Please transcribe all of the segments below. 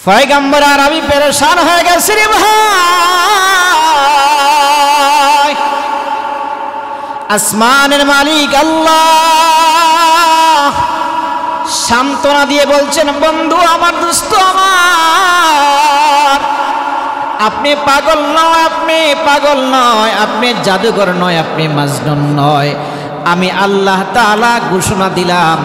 পয়গম্বর আরবি পেরেশান হয়ে গেছে রে ভাই। আসমানের মালিক আল্লাহ সান্ত্বনা দিয়ে বলছেন, বন্ধু আমার, দোস্ত আমার, আপনি পাগল নয়, আপনি পাগল নয়, আপনি জাদুঘর নয়, আপনি মাজনুন নয়। আমি আল্লাহ তাআলা ঘোষণা দিলাম,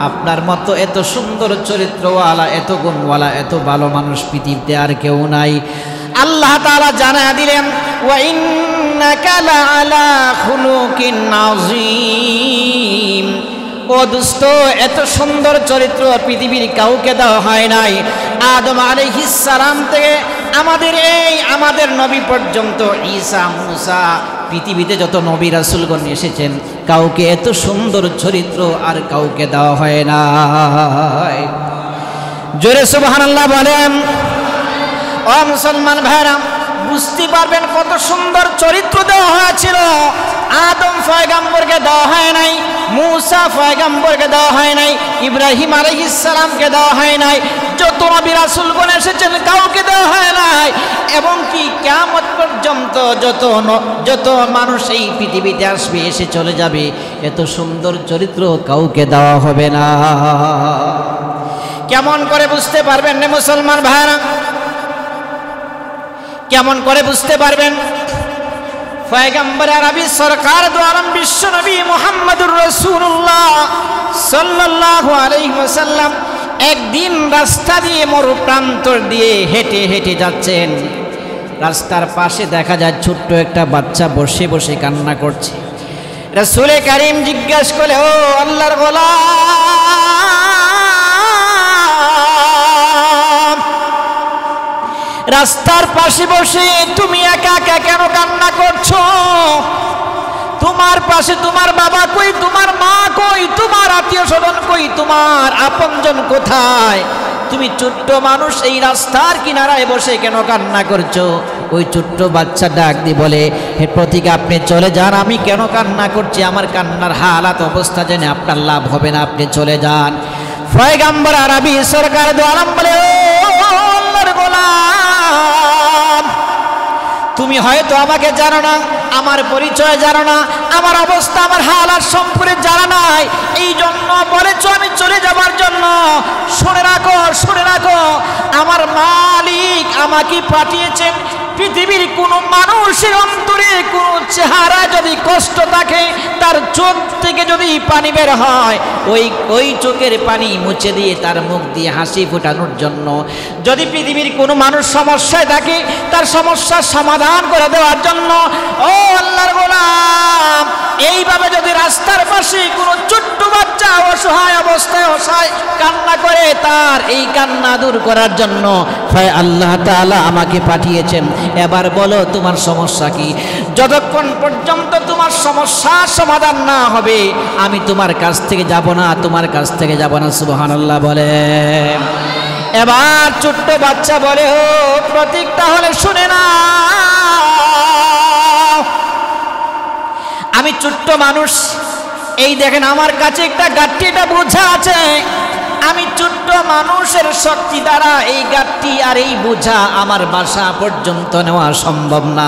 আপনার মতো এত সুন্দর চরিত্রওয়ালা, এত গুণওয়ালা, এত ভালো মানুষ পৃথিবীতে আর কেউ নাই। আল্লাহ তাআলা জানায়া দিলেন, ওয়া ইন্নাকা লাআলা খুলুকিন আযীম। ও দোস্ত, এত সুন্দর চরিত্র পৃথিবীর কাউকে দেওয়া হয় নাই। আদম আলাইহিস সালাম থেকে আমাদের নবী পর্যন্ত, ঈসা, মুসা, পৃথিবীতে যত নবী রাসূলগণ এসেছেন, কাউকে এত সুন্দর চরিত্র আর কাউকে দেওয়া হয় না। জোরে সুবহানাল্লাহ বলেন। ও মুসলমান ভাইরা, বুঝতে পারবেন কত সুন্দর চরিত্র দেওয়া হয়েছিল। আদম পয়গম্বরকে দেওয়া হয় নাই, মুসা পয়গম্বরকে দেওয়া হয় নাই, ইব্রাহিম আলাইহিস সালামকে দেওয়া হয় নাই, যত নবী রাসূলগণ এসেছেন কাউকে দেওয়া হয় নাই। এবং কি কিয়ামত পর্যন্ত যত মানুষ এই পৃথিবীতে আসবে, এসে চলে যাবে, এত সুন্দর চরিত্র কাউকে দেওয়া হবে না। কেমন করে বুঝতে পারবেন রে মুসলমান ভাইরা? কেমন করে বুঝতে পারবেন? পয়গম্বর আরবি সরকার দু আলম বিশ্ব নবী মুহাম্মদুর রাসূলুল্লাহ সাল্লাল্লাহু আলাইহি ওয়াসাল্লাম একদিন রাস্তা দিয়ে, মরু প্রান্তর দিয়ে হেঁটে হেঁটে যাচ্ছেন। রাস্তার পাশে দেখা যায় ছোট্ট একটা বাচ্চা বসে বসে কান্না করছে। রাসূল কারীম জিজ্ঞাসা করলে, ও আল্লাহর গোলাম, রাস্তার পাশে বসে তুমি একা একা কেন কান্না করছো? তোমার পাশে তোমার বাবা কই, তোমার মা কই, তোমার আত্মীয় স্বজন কই, তোমার আপনজন কোথায়? তুমি ছোট্ট মানুষ এই রাস্তার কিনারায় বসে কেন কান্না করছো? ওই ছোট্ট বাচ্চা ডাক দিয়ে বলে, হে প্রতীক, আপনি চলে যান, আমি কেন কান্না করছি? আমার কান্নার হালাত অবস্থা জেনে আপনার লাভ হবে না, আপনি চলে যান। পয়গম্বর আরবি সরকার দু আলম বলে, ও আল্লাহর গোলাম, তুমি হয়তো আমাকে জানো না, আমার পরিচয় জানো না, আমার অবস্থা, আমার হালাত সম্পর্কে জানা নাই, এই জন্য বলেছো আমি চলে যাবার জন্য। শুনে রাখো, শুনে রাখো, আমার মালিক আমাকে পাঠিয়েছেন। পৃথিবীর কোনো মানুষের অন্তরে কোনো চেহারা যদি কষ্ট থাকে, তার চোখ থেকে যদি পানি বের হয়, ওই চোখের পানি মুছে দিয়ে তার মুখ দিয়ে হাসি ফোটানোর জন্য। যদি পৃথিবীর কোনো মানুষ সমস্যায় থাকে, তার সমস্যার সমাধান করে দেওয়ার জন্য। ও আল্লাহর গোলাম, এইভাবে যদি রাস্তার পাশে কোনো ছোট্ট বাচ্চা অসহায় অবস্থায় কান্না করে, তার এই কান্না দূর করার জন্য আল্লাহ তাআলা আমাকে পাঠিয়েছেন। এবার বলো তোমার সমস্যা কি? যতক্ষণ পর্যন্ত তোমার সমস্যার সমাধান না হবে, আমি তোমার কাছ থেকে যাব না, তোমার কাছ থেকে যাব না। সুবহানাল্লাহ বলে। এবার ছোট্ট বাচ্চা বলে, ও প্রতীক, তাহলে শুনে না, আমি ছোট্ট মানুষ, এই দেখেন আমার কাছে একটা গাঠি, এটা বোঝা আছে। আমি ছোট্ট মানুষের শক্তি দ্বারা এই গাঠি আর এই বোঝা আমার বাসা পর্যন্ত নেওয়া সম্ভব না।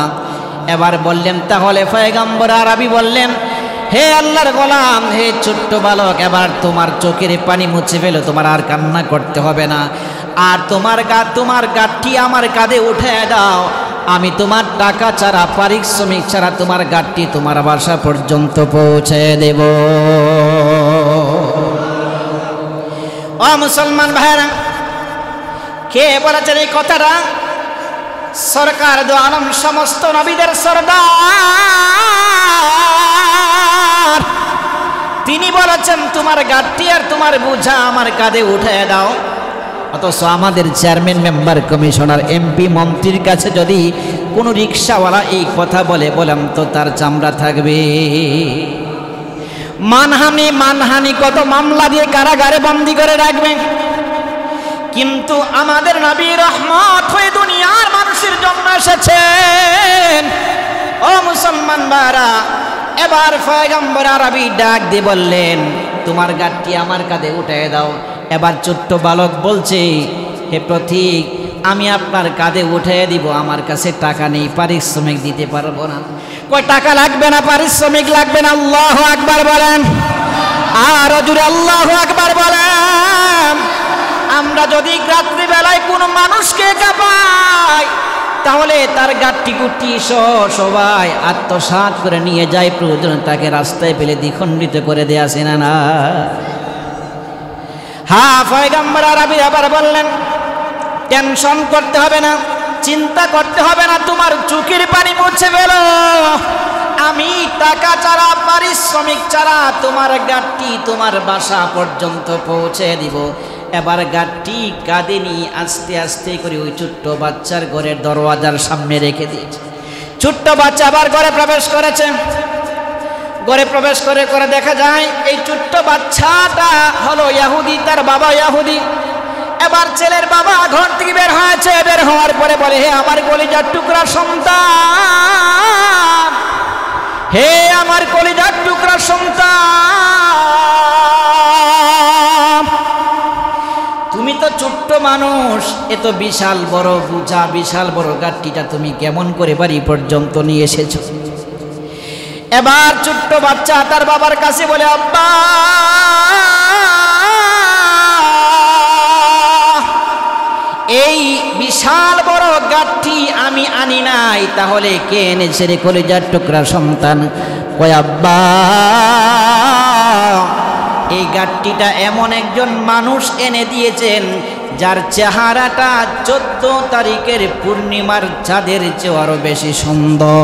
এবার বললেন, তাহলে পয়গম্বর আরবি বললেন, হে আল্লাহর গোলাম, হে ছোট্ট বালক, এবার তোমার চোখের পানি মুছে ফেলো, তোমার আর কান্না করতে হবে না। আর তোমার গাঠি আমার কাঁধে উঠে দাও, আমি তোমার টাকা ছাড়া, পারিশ্রমিক ছাড়া তোমার গাঠি তোমার বাসা পর্যন্ত পৌঁছে দেব। ও মুসলমান ভাইরা, কে বলেছেন এই কথাটা? সরকার দু আলম, সমস্ত নবীদের সরদার, তিনি বলেছেন তোমার গাঠি আর তোমার বোঝা আমার কাঁধে উঠে দাও। অথচ আমাদের চেয়ারম্যান, মেম্বার, কমিশনার, এমপি, মন্ত্রীর কাছে যদি কোনো রিক্সাওয়ালা এই কথা বলে, বললাম তো তার চামড়া থাকবে। মানহানি কত মামলা দিয়ে কারাগারে বন্দী করে রাখবে। কিন্তু আমাদের নবী রহমত হয়ে দুনিয়ার মানুষের জন্য এসেছেন। ও মুসলমান ভাইরা, এবার পয়গম্বর আরবি ডাক দিয়ে বললেন, তোমার গাঠটি আমার কাঁধে উঠে দাও। এবার ছোট্ট বালক বলছে, হে প্রতীক আমি আপনার কাঁধে উঠিয়ে দিব, আমার কাছে টাকা নেই, পারিশ্রমিক দিতে পারবো না। কই টাকা লাগবে না, পারিশ্রমিক লাগবে না, আল্লাহু আকবার বলেন, আর জোরে আল্লাহু আকবার বলেন। আমরা যদি রাত্রিবেলায় কোনো মানুষকে কাঁপাই তাহলে তার গাঠি গুটি সবাই আত্মসাৎ করে নিয়ে যায়, প্রয়োজন তাকে রাস্তায় ফেলে দ্বিখণ্ডিত করে দেয়া আছে না। হ্যাঁ, পয়গম্বর আরবি আবার বললেন টেনশন করতে হবে না, চিন্তা করতে হবে না, তোমার চোখের পানি মুছে ফেলো, আমি টাকা ছাড়া পারিশ্রমিক ছাড়া তোমার গাঠি তোমার বাসা পর্যন্ত পৌঁছে দিব। এবার গাঠি কাঁধে নিয়ে আস্তে আস্তে করে ওই ছোট্ট বাচ্চার ঘরের দরওয়াজার সামনে রেখে দিয়েছে। ছোট্ট বাচ্চা আবার ঘরে প্রবেশ করেছে। ঘরে প্রবেশ করে করে দেখা যায় এই ছোট্ট বাচ্চাটা হলো ইহুদি, তার বাবা ইহুদি। এবার ছেলের বাবা ঘর থেকে বের হয়েছে, বের হওয়ার পরে বলে, হে আমার কলিজার টুকরা সন্তান, হে আমার কলিজার টুকরা সন্তান, তুমি তো ছোট্ট মানুষ, এত বিশাল বড় বোঝা, বিশাল বড় গাঠটিটা তুমি কেমন করে বাড়ি পর্যন্ত নিয়ে এসেছো? এবার ছোট্ট বাচ্চা তার বাবার কাছে বলে, আব্বা এই বিশাল বড় গাঠটি আমি আনি নাই, তাহলে কে এনেছে রে কলিজার টুকরা সন্তান? কয় আব্বা এই গাঠটিটা এমন একজন মানুষ এনে দিয়েছেন যার চেহারাটা 14 তারিখের পূর্ণিমার চাঁদের চেয়ে আরো বেশি সুন্দর।